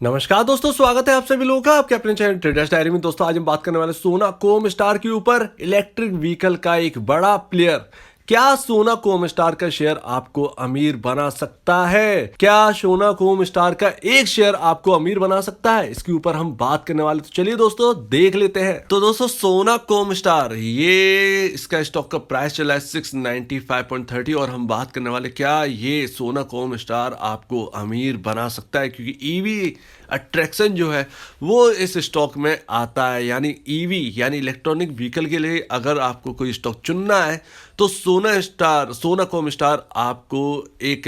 नमस्कार दोस्तों, स्वागत है आप सभी लोगों का आपके अपने चैनल ट्रेडर्स डायरी में। दोस्तों आज हम बात करने वाले सोना कोम स्टार के ऊपर, इलेक्ट्रिक व्हीकल का एक बड़ा प्लेयर। क्या सोना कोम स्टार का शेयर आपको अमीर बना सकता है? क्या सोना कोम स्टार का एक शेयर आपको अमीर बना सकता है? इसके ऊपर हम बात करने वाले, तो चलिए दोस्तों देख लेते हैं। तो दोस्तों सोना कोम स्टार, ये इसका स्टॉक का प्राइस चला है 695.30 और हम बात करने वाले क्या ये सोना कोम स्टार आपको अमीर बना सकता है, क्योंकि ईवी अट्रैक्शन जो है वो इस स्टॉक में आता है। यानी ईवी यानी इलेक्ट्रॉनिक व्हीकल के लिए अगर आपको कोई स्टॉक चुनना है तो सोना कॉम स्टार आपको एक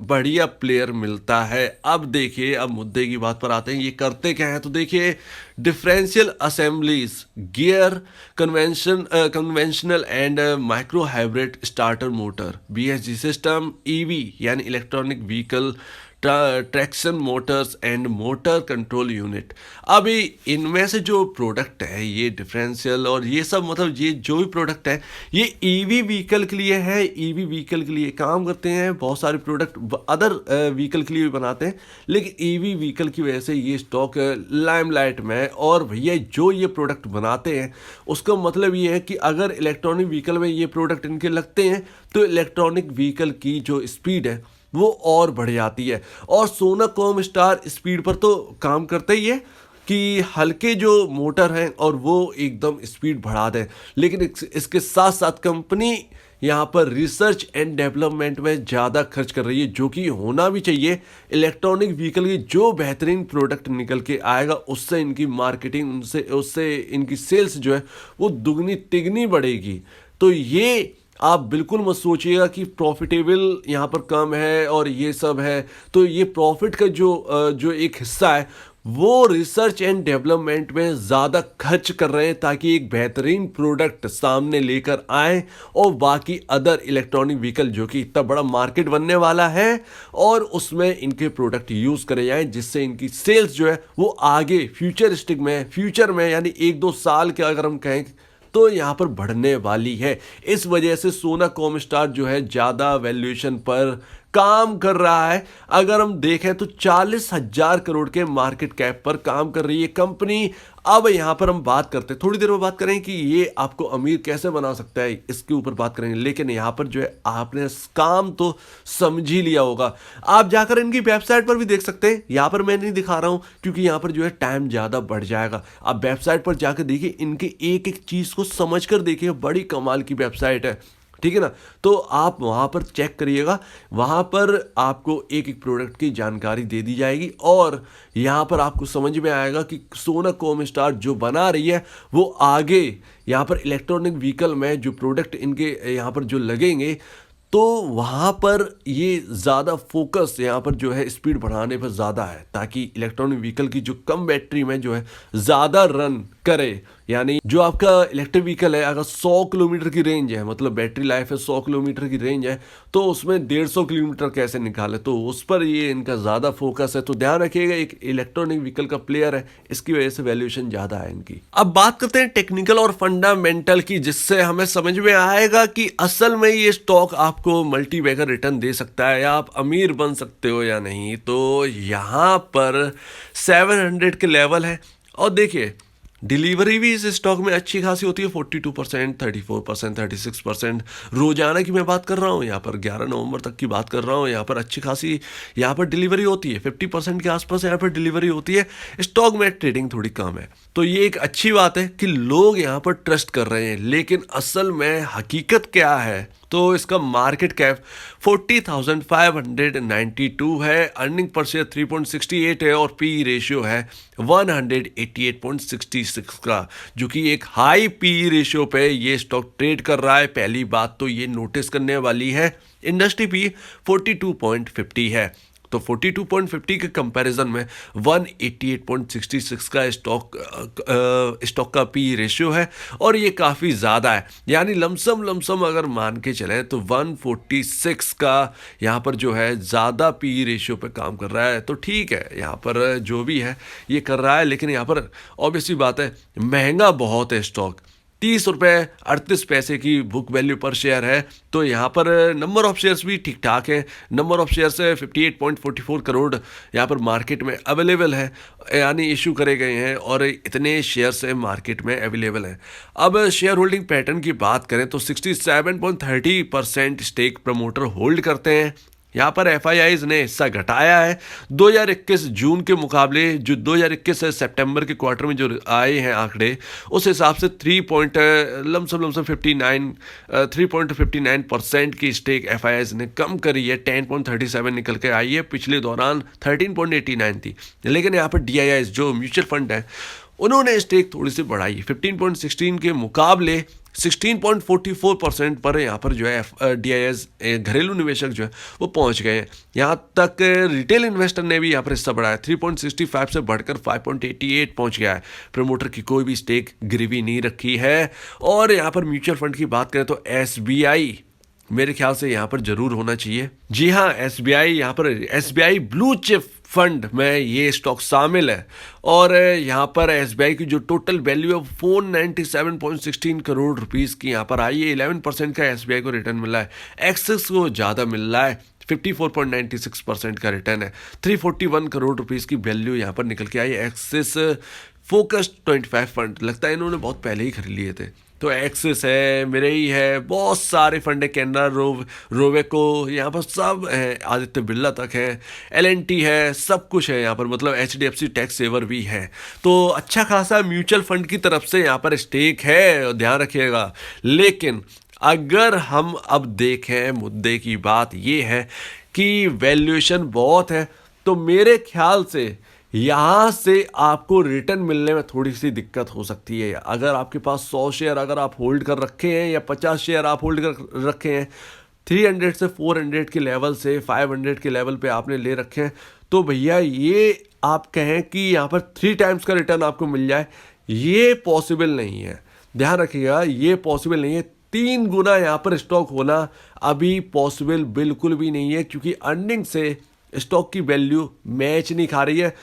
बढ़िया प्लेयर मिलता है। अब देखिए, अब मुद्दे की बात पर आते हैं, ये करते क्या है। तो देखिए, differential assemblies, gear, conventional and micro hybrid starter motor, BSG system, EV यानी electronic vehicle traction motors and motor control unit. अभी इनमें से जो प्रोडक्ट है, ये डिफरेंशियल और ये सब, मतलब ये जो भी प्रोडक्ट है ये ईवी व्हीकल के लिए है। ईवी व्हीकल के लिए काम करते हैं। बहुत सारे प्रोडक्ट अदर व्हीकल के लिए भी बनाते हैं, लेकिन ईवी व्हीकल की वजह से ये स्टॉक लाइमलाइट में है। और भैया जो ये प्रोडक्ट बनाते हैं उसका मतलब ये है कि अगर इलेक्ट्रॉनिक व्हीकल में ये प्रोडक्ट इनके लगते हैं तो इलेक्ट्रॉनिक व्हीकल की जो स्पीड है वो और बढ़ जाती है। और सोना कॉम स्टार स्पीड पर तो काम करता ही है कि हल्के जो मोटर हैं और वो एकदम स्पीड बढ़ा दें, लेकिन इसके साथ साथ कंपनी यहाँ पर रिसर्च एंड डेवलपमेंट में ज़्यादा खर्च कर रही है, जो कि होना भी चाहिए। इलेक्ट्रॉनिक व्हीकल की जो बेहतरीन प्रोडक्ट निकल के आएगा उससे इनकी मार्केटिंग, उससे इनकी सेल्स जो है वो दुगनी तिगनी बढ़ेगी। तो ये आप बिल्कुल मत सोचिएगा कि प्रॉफिटेबल यहाँ पर कम है और ये सब है। तो ये प्रॉफिट का जो एक हिस्सा है वो रिसर्च एंड डेवलपमेंट में ज़्यादा खर्च कर रहे हैं, ताकि एक बेहतरीन प्रोडक्ट सामने लेकर आए और बाकी अदर इलेक्ट्रॉनिक व्हीकल जो कि इतना बड़ा मार्केट बनने वाला है और उसमें इनके प्रोडक्ट यूज़ करे जाएं, जिससे इनकी सेल्स जो है वो आगे फ्यूचर में यानी 1-2 साल के अगर हम कहें तो यहाँ पर बढ़ने वाली है। इस वजह से सोना कॉम स्टार जो है ज़्यादा वैल्यूएशन पर काम कर रहा है। अगर हम देखें तो 40,000 करोड़ के मार्केट कैप पर काम कर रही है कंपनी। अब यहाँ पर हम बात करते हैं, थोड़ी देर में बात करें कि ये आपको अमीर कैसे बना सकता है, इसके ऊपर बात करेंगे। लेकिन यहाँ पर जो है आपने काम तो समझ ही लिया होगा। आप जाकर इनकी वेबसाइट पर भी देख सकते हैं। यहाँ पर मैं नहीं दिखा रहा हूँ क्योंकि यहाँ पर जो है टाइम ज़्यादा बढ़ जाएगा। आप वेबसाइट पर जाकर देखिए, इनके एक एक चीज़ को समझ कर देखिए, बड़ी कमाल की वेबसाइट है, ठीक है ना। तो आप वहाँ पर चेक करिएगा, वहाँ पर आपको एक एक प्रोडक्ट की जानकारी दे दी जाएगी और यहाँ पर आपको समझ में आएगा कि सोना कॉम स्टार जो बना रही है वो आगे यहाँ पर इलेक्ट्रॉनिक व्हीकल में जो प्रोडक्ट इनके यहाँ पर जो लगेंगे तो वहाँ पर ये ज़्यादा फोकस यहाँ पर जो है स्पीड बढ़ाने पर ज़्यादा है, ताकि इलेक्ट्रॉनिक व्हीकल की जो कम बैटरी में जो है ज़्यादा रन करे। यानी जो आपका इलेक्ट्रिक व्हीकल है, अगर 100 किलोमीटर की रेंज है, मतलब बैटरी लाइफ है 100 किलोमीटर की रेंज है, तो उसमें 150 किलोमीटर कैसे निकाले, तो उस पर ये इनका ज़्यादा फोकस है। तो ध्यान रखिएगा, एक इलेक्ट्रॉनिक व्हीकल का प्लेयर है, इसकी वजह से वैल्यूएशन ज़्यादा है इनकी। अब बात करते हैं टेक्निकल और फंडामेंटल की, जिससे हमें समझ में आएगा कि असल में ये स्टॉक आपको मल्टी बैगर रिटर्न दे सकता है या आप अमीर बन सकते हो या नहीं। तो यहाँ पर 700 के लेवल है और देखिए डिलीवरी भी इस स्टॉक में अच्छी खासी होती है, 42%, 34%, 36%। रोजाना की मैं बात कर रहा हूँ, यहाँ पर 11 नवंबर तक की बात कर रहा हूँ, यहाँ पर अच्छी खासी यहाँ पर डिलीवरी होती है, 50% के आसपास यहाँ पर डिलीवरी होती है। स्टॉक में ट्रेडिंग थोड़ी कम है, तो ये एक अच्छी बात है कि लोग यहाँ पर ट्रस्ट कर रहे हैं। लेकिन असल में हकीकत क्या है, तो इसका मार्केट कैप 40,592 है, अर्निंग पर शेयर 3.68 है और पी रेशियो है 188.66 का, जो कि एक हाई पी रेशियो पे ये स्टॉक ट्रेड कर रहा है। पहली बात तो ये नोटिस करने वाली है। इंडस्ट्री पी 42.50 है, तो 42.50 के कंपैरिजन में 188.66 का स्टॉक का पी रेशियो है और ये काफ़ी ज़्यादा है। यानी लमसम अगर मान के चलें तो 146 का यहाँ पर जो है ज़्यादा पी रेशियो पे काम कर रहा है। तो ठीक है, यहाँ पर जो भी है ये कर रहा है, लेकिन यहाँ पर ऑब्वियसली बात है महंगा बहुत है स्टॉक। ₹30.38 की बुक वैल्यू पर शेयर है। तो यहाँ पर नंबर ऑफ शेयर्स भी ठीक ठाक है। नंबर ऑफ शेयर्स 58.44 करोड़ यहाँ पर मार्केट में अवेलेबल है, यानी इशू करे गए हैं और इतने शेयर्स मार्केट में अवेलेबल हैं। अब शेयर होल्डिंग पैटर्न की बात करें तो 67.30% स्टेक प्रमोटर होल्ड करते हैं। यहाँ पर एफआईआईज ने हिस्सा घटाया है 2021 जून के मुकाबले। जो 2021 सितंबर के क्वार्टर में जो आए हैं आंकड़े, उस हिसाब से 3.59% की स्टेक एफआईआईज ने कम करी है। 10.37 निकल के आई है, पिछले दौरान 13.89 थी। लेकिन यहाँ पर डीआईआईज जो म्यूचुअल फंड है, उन्होंने स्टेक थोड़ी सी बढ़ाई, 15.16 के मुकाबले 16.44% पर यहाँ पर जो है डीआईएस घरेलू निवेशक जो है वो पहुँच गए हैं। यहाँ तक रिटेल इन्वेस्टर ने भी यहाँ पर हिस्सा बढ़ाया, 3.65 से बढ़कर 5.88 पहुँच गया है। प्रमोटर की कोई भी स्टेक गिरवी नहीं रखी है। और यहाँ पर म्यूचुअल फंड की बात करें तो एसबीआई मेरे ख्याल से यहाँ पर जरूर होना चाहिए। जी हाँ, एसबीआई, यहाँ पर एसबीआई ब्लू चिप फंड में ये स्टॉक शामिल है। और यहाँ पर एसबीआई की जो टोटल वैल्यू है 497.16 करोड़ रुपीस की यहाँ पर आई है। 11% का एसबीआई को रिटर्न मिला है, एक्सिस को ज़्यादा मिल रहा है, 54.96% का रिटर्न है। 341 करोड़ रुपीस की वैल्यू यहाँ पर निकल के आई। एक्सिस फोकस्ड 25 फंड, लगता है इन्होंने बहुत पहले ही खरीद लिए थे। तो एक्सिस है, मेरे है, बहुत सारे फंड है, कैनरा रोवेको, यहाँ पर सब है, आदित्य बिरला तक है, एलएनटी है, सब कुछ है यहाँ पर, मतलब एचडीएफसी टैक्स सेवर भी है। तो अच्छा खासा म्यूचुअल फंड की तरफ से यहाँ पर स्टेक है, ध्यान रखिएगा। लेकिन अगर हम अब देखें, मुद्दे की बात ये है कि वैल्यूएशन बहुत है, तो मेरे ख्याल से यहाँ से आपको रिटर्न मिलने में थोड़ी सी दिक्कत हो सकती है। अगर आपके पास 100 शेयर अगर आप होल्ड कर रखे हैं या 50 शेयर आप होल्ड कर रखे हैं, 300 से 400 के लेवल से 500 के लेवल पे आपने ले रखे हैं, तो भैया ये आप कहें कि यहाँ पर 3 टाइम्स का रिटर्न आपको मिल जाए, ये पॉसिबल नहीं है। ध्यान रखिएगा, ये पॉसिबल नहीं है। 3 गुना यहाँ पर स्टॉक होना अभी पॉसिबल बिल्कुल भी नहीं है, क्योंकि अर्निंग से स्टॉक की वैल्यू मैच नहीं खा रही है।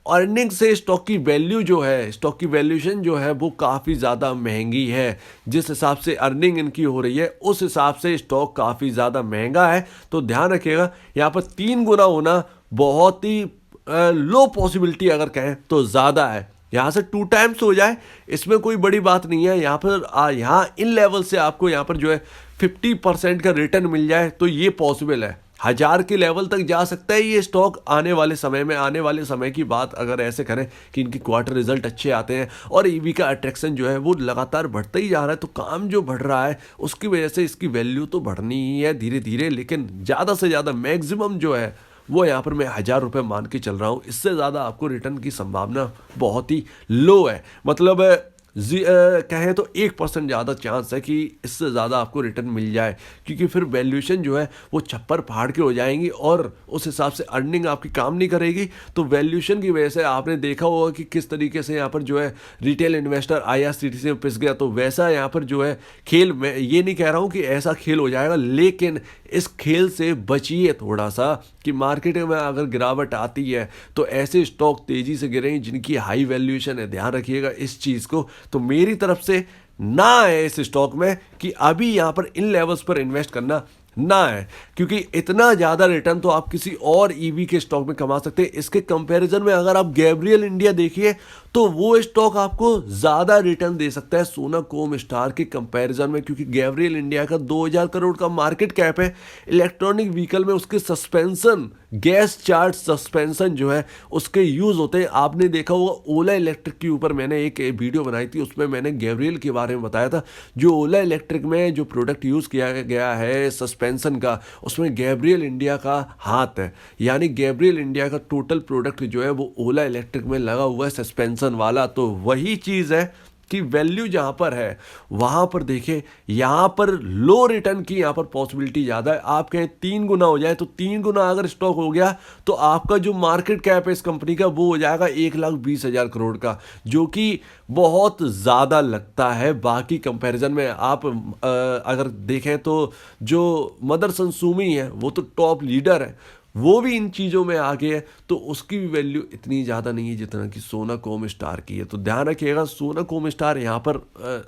अर्निंग से स्टॉक की वैल्यू जो है, स्टॉक की वैल्यूएशन जो है वो काफ़ी ज़्यादा महंगी है। जिस हिसाब से अर्निंग इनकी हो रही है उस हिसाब से स्टॉक काफ़ी ज़्यादा महंगा है। तो ध्यान रखिएगा, यहाँ पर 3 गुना होना बहुत ही लो पॉसिबिलिटी अगर कहें तो ज़्यादा है। यहाँ से 2 टाइम्स हो जाए, इसमें कोई बड़ी बात नहीं है। यहाँ पर यहाँ इन लेवल से आपको यहाँ पर जो है 50% का रिटर्न मिल जाए तो ये पॉसिबल है। 1000 के लेवल तक जा सकता है ये स्टॉक आने वाले समय में। आने वाले समय की बात अगर ऐसे करें कि इनकी क्वार्टर रिजल्ट अच्छे आते हैं और ईवी का अट्रैक्शन जो है वो लगातार बढ़ता ही जा रहा है, तो काम जो बढ़ रहा है उसकी वजह से इसकी वैल्यू तो बढ़नी ही है धीरे धीरे। लेकिन ज़्यादा से ज़्यादा मैक्सिमम जो है वो यहाँ पर मैं 1000 रुपये मान के चल रहा हूँ। इससे ज़्यादा आपको रिटर्न की संभावना बहुत ही लो है। मतलब कहें तो 1% ज़्यादा चांस है कि इससे ज़्यादा आपको रिटर्न मिल जाए, क्योंकि फिर वैल्यूएशन जो है वो छप्पर फाड़ के हो जाएंगी और उस हिसाब से अर्निंग आपकी काम नहीं करेगी। तो वैल्यूएशन की वजह से आपने देखा होगा कि किस तरीके से यहाँ पर जो है रिटेल इन्वेस्टर आईआरसीटीसी में पिस गया। तो वैसा यहाँ पर जो है खेल, मैं ये नहीं कह रहा हूँ कि ऐसा खेल हो जाएगा, लेकिन इस खेल से बचिए थोड़ा सा कि मार्केट में अगर गिरावट आती है तो ऐसे स्टॉक तेज़ी से गिरेंगे जिनकी हाई वैल्यूएशन है। ध्यान रखिएगा इस चीज़ को। तो मेरी तरफ से ना है इस स्टॉक में कि अभी यहाँ पर इन लेवल्स पर इन्वेस्ट करना ना है, क्योंकि इतना ज़्यादा रिटर्न तो आप किसी और ईवी के स्टॉक में कमा सकते हैं। इसके कंपैरिजन में अगर आप गैब्रियल इंडिया देखिए तो वो स्टॉक आपको ज़्यादा रिटर्न दे सकता है सोना कोम स्टार के कंपैरिजन में, क्योंकि गैब्रियल इंडिया का 2000 करोड़ का मार्केट कैप है। इलेक्ट्रॉनिक व्हीकल में उसके सस्पेंसन, गैस चार्ज सस्पेंसन जो है उसके यूज़ होते हैं। आपने देखा होगा ओला इलेक्ट्रिक के ऊपर मैंने एक वीडियो बनाई थी, उसमें मैंने गैब्रियल के बारे में बताया था। जो ओला इलेक्ट्रिक में जो प्रोडक्ट यूज़ किया गया है सस्पेंसन का, उसमें गैब्रियल इंडिया का हाथ है। यानी गैब्रियल इंडिया का टोटल प्रोडक्ट जो है वो ओला इलेक्ट्रिक में लगा हुआ है सस्पेंसन वाला। तो वही चीज़ है कि वैल्यू जहां पर है वहां पर देखिए, यहां पर लो रिटर्न की यहां पर पॉसिबिलिटी ज़्यादा है। आप कहें 3 गुना हो जाए, तो 3 गुना अगर स्टॉक हो गया तो आपका जो मार्केट कैप है इस कंपनी का वो हो जाएगा 1,20,000 करोड़ का, जो कि बहुत ज़्यादा लगता है बाकी कंपैरिजन में। आप अगर देखें तो जो मदरसन सुमी है वो तो टॉप लीडर है, वो भी इन चीज़ों में आगे है, तो उसकी भी वैल्यू इतनी ज़्यादा नहीं है जितना कि सोना कोम स्टार की है। तो ध्यान रखिएगा, सोना कोम स्टार यहाँ पर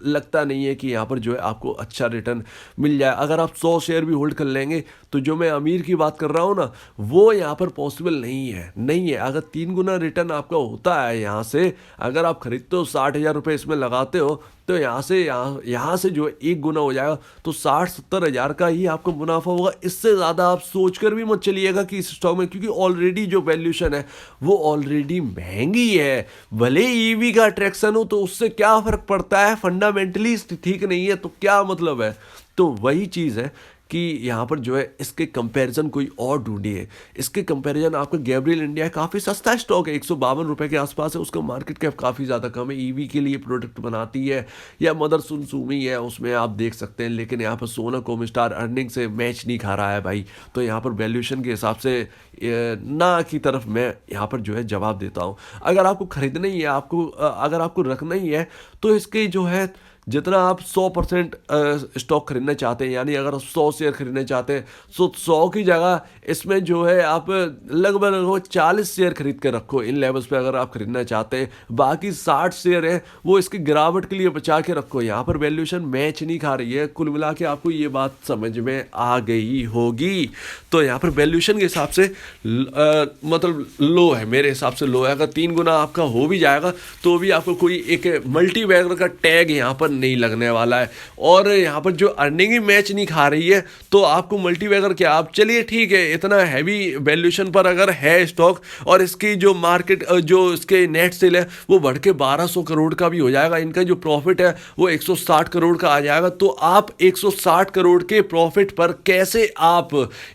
लगता नहीं है कि यहाँ पर जो है आपको अच्छा रिटर्न मिल जाए। अगर आप 100 शेयर भी होल्ड कर लेंगे तो जो मैं अमीर की बात कर रहा हूँ ना, वो यहाँ पर पॉसिबल नहीं है। अगर 3 गुना रिटर्न आपका होता है यहाँ से, अगर आप खरीदते हो 60,000 रुपये इसमें लगाते हो, तो यहाँ से जो है 1 गुना हो जाएगा, तो 60-70 हज़ार का ही आपको मुनाफा होगा। इससे ज़्यादा आप सोच कर भी मत चलिएगा कि इस स्टॉक में, क्योंकि ऑलरेडी जो वैल्यूशन है वो ऑलरेडी महंगी है। भले ईवी का अट्रैक्शन हो तो उससे क्या फ़र्क पड़ता है, फंडामेंटली ठीक नहीं है तो क्या मतलब है। तो वही चीज़ है कि यहाँ पर जो है इसके कंपैरिजन कोई और ढूंढिए। इसके कंपैरिजन आपका गैब्रियल इंडिया काफ़ी सस्ता स्टॉक है, 152 रुपये के आसपास है, उसका मार्केट कैप काफ़ी ज़्यादा कम है, ईवी के लिए प्रोडक्ट बनाती है, या मदर सुनसुमी है उसमें आप देख सकते हैं। लेकिन यहाँ पर सोना कोम स्टार अर्निंग से मैच नहीं खा रहा है भाई। तो यहाँ पर वैल्यूएशन के हिसाब से ना की तरफ मैं यहाँ पर जो है जवाब देता हूँ। अगर आपको खरीदना ही है, अगर आपको रखना ही है, तो इसके जो है जितना आप 100% स्टॉक खरीदना चाहते हैं, यानी अगर 100 शेयर खरीदना चाहते हैं, तो 100 की जगह इसमें जो है आप लगभग 40 शेयर खरीद के रखो इन लेवल्स पे, अगर आप खरीदना चाहते हैं। बाकी 60 शेयर है वो इसकी गिरावट के लिए बचा के रखो। यहाँ पर वैल्यूएशन मैच नहीं खा रही है। कुल मिला के आपको ये बात समझ में आ गई होगी। तो यहाँ पर वैल्यूएशन के हिसाब से मतलब लो है, मेरे हिसाब से लो है। अगर 3 गुना आपका हो भी जाएगा तो भी आपको कोई एक मल्टी बैगर का टैग यहाँ पर नहीं लगने वाला है। और यहाँ पर जो अर्निंग ही मैच नहीं खा रही है, तो आपको मल्टीबैगर क्या, आप चलिए ठीक है, इतना हैवी वैल्यूएशन पर अगर है स्टॉक और इसकी जो मार्केट जो इसके नेट सेल है वो बढ़ के 1200 करोड़ का भी हो जाएगा, इनका जो प्रॉफिट है वो 160 करोड़ का आ जाएगा, तो आप 160 करोड़ के प्रॉफिट पर कैसे आप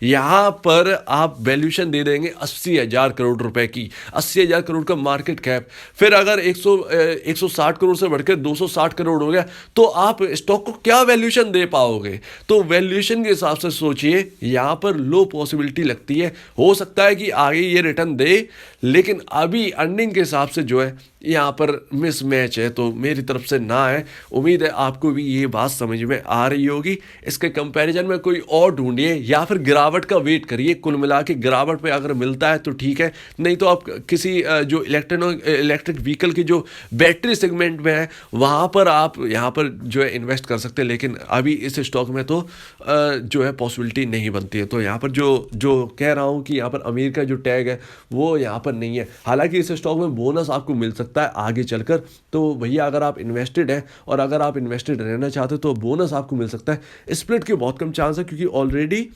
यहाँ पर आप वैल्यूएशन दे देंगे 80,000 करोड़ रुपए की, 80,000 करोड़ का मार्केट कैप। फिर अगर 160 करोड़ से बढ़कर 260 करोड़ हो गया, तो आप स्टॉक को क्या वैल्यूएशन दे पाओगे। तो वैल्यूएशन के हिसाब से सोचिए, यहां पर लो पॉसिबिलिटी लगती है। हो सकता है कि आगे ये रिटर्न दे, लेकिन अभी अर्निंग के हिसाब से जो है यहाँ पर मिसमैच है, तो मेरी तरफ से ना है। उम्मीद है आपको भी ये बात समझ में आ रही होगी। इसके कंपैरिजन में कोई और ढूंढिए या फिर गिरावट का वेट करिए। कुल मिला के गिरावट पे अगर मिलता है तो ठीक है, नहीं तो आप किसी जो इलेक्ट्रिक व्हीकल की जो बैटरी सेगमेंट में है वहाँ पर आप यहाँ पर जो है इन्वेस्ट कर सकते हैं। लेकिन अभी इस स्टॉक में तो जो है पॉसिबिलिटी नहीं बनती है। तो यहाँ पर जो कह रहा हूँ कि यहाँ पर अमीर का जो टैग है वो यहाँ पर नहीं है। हालांकि इस स्टॉक में बोनस आपको मिल सकता है आगे चलकर। तो भैया अगर आप इन्वेस्टेड हैं और अगर आप इन्वेस्टेड रहना चाहते हो तो बोनस आपको मिल सकता है। स्प्लिट के बहुत कम चांस है, क्योंकि ऑलरेडी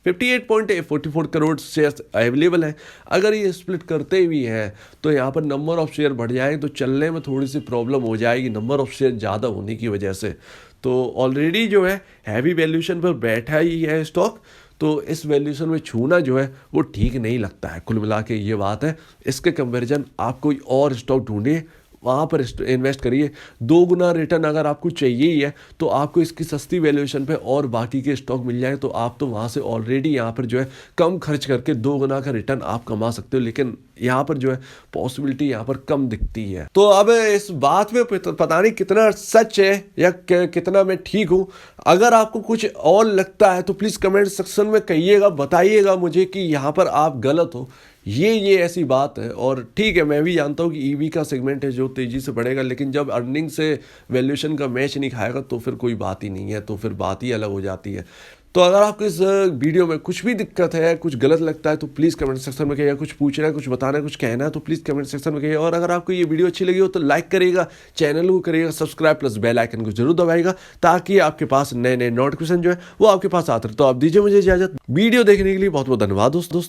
58.44 करोड़ शेयर्स अवेलेबल हैं। अगर ये स्प्लिट करते भी हैं तो यहाँ पर नंबर ऑफ शेयर बढ़ जाएंगे, तो चलने में थोड़ी सी प्रॉब्लम हो जाएगी नंबर ऑफ शेयर ज़्यादा होने की वजह से। तो ऑलरेडी जो है हैवी वैल्यूएशन पर बैठा ही है स्टॉक, तो इस वैल्यूएशन में छूना जो है वो ठीक नहीं लगता है। कुल मिला के ये बात है। इसके कंपैरिजन आप कोई और स्टॉक ढूंढिए, वहाँ पर इन्वेस्ट करिए। 2 गुना रिटर्न अगर आपको चाहिए ही है तो आपको इसकी सस्ती वैल्यूएशन पे और बाकी के स्टॉक मिल जाए, तो आप तो वहाँ से ऑलरेडी यहाँ पर जो है कम खर्च करके 2 गुना का रिटर्न आप कमा सकते हो। लेकिन यहाँ पर जो है पॉसिबिलिटी यहाँ पर कम दिखती है। तो अब इस बात में पता नहीं कितना सच है या कितना मैं ठीक हूँ। अगर आपको कुछ और लगता है तो प्लीज़ कमेंट सेक्शन में कहिएगा, बताइएगा मुझे कि यहाँ पर आप गलत हो। ये ऐसी बात है। और ठीक है, मैं भी जानता हूँ कि ईवी का सेगमेंट है जो तेज़ी से बढ़ेगा, लेकिन जब अर्निंग से वैल्यूएशन का मैच नहीं खाएगा तो फिर कोई बात ही नहीं है, तो फिर बात ही अलग हो जाती है। तो अगर आपको इस वीडियो में कुछ भी दिक्कत है, कुछ गलत लगता है, तो प्लीज़ कमेंट सेक्शन में कहिए। कुछ पूछना है, कुछ बताना है, कुछ कहना है, तो प्लीज़ कमेंट सेक्शन में कहिए। और अगर आपको ये वीडियो अच्छी लगी हो तो लाइक करिएगा, चैनल को करिएगा सब्सक्राइब, प्लस बेल आइकन को जरूर दबाइएगा, ताकि आपके पास नए नए नोटिफिकेशन जो है वो आपके पास आते रहे। तो आप दीजिए मुझे इजाजत। वीडियो देखने के लिए बहुत बहुत धन्यवाद दोस्तों।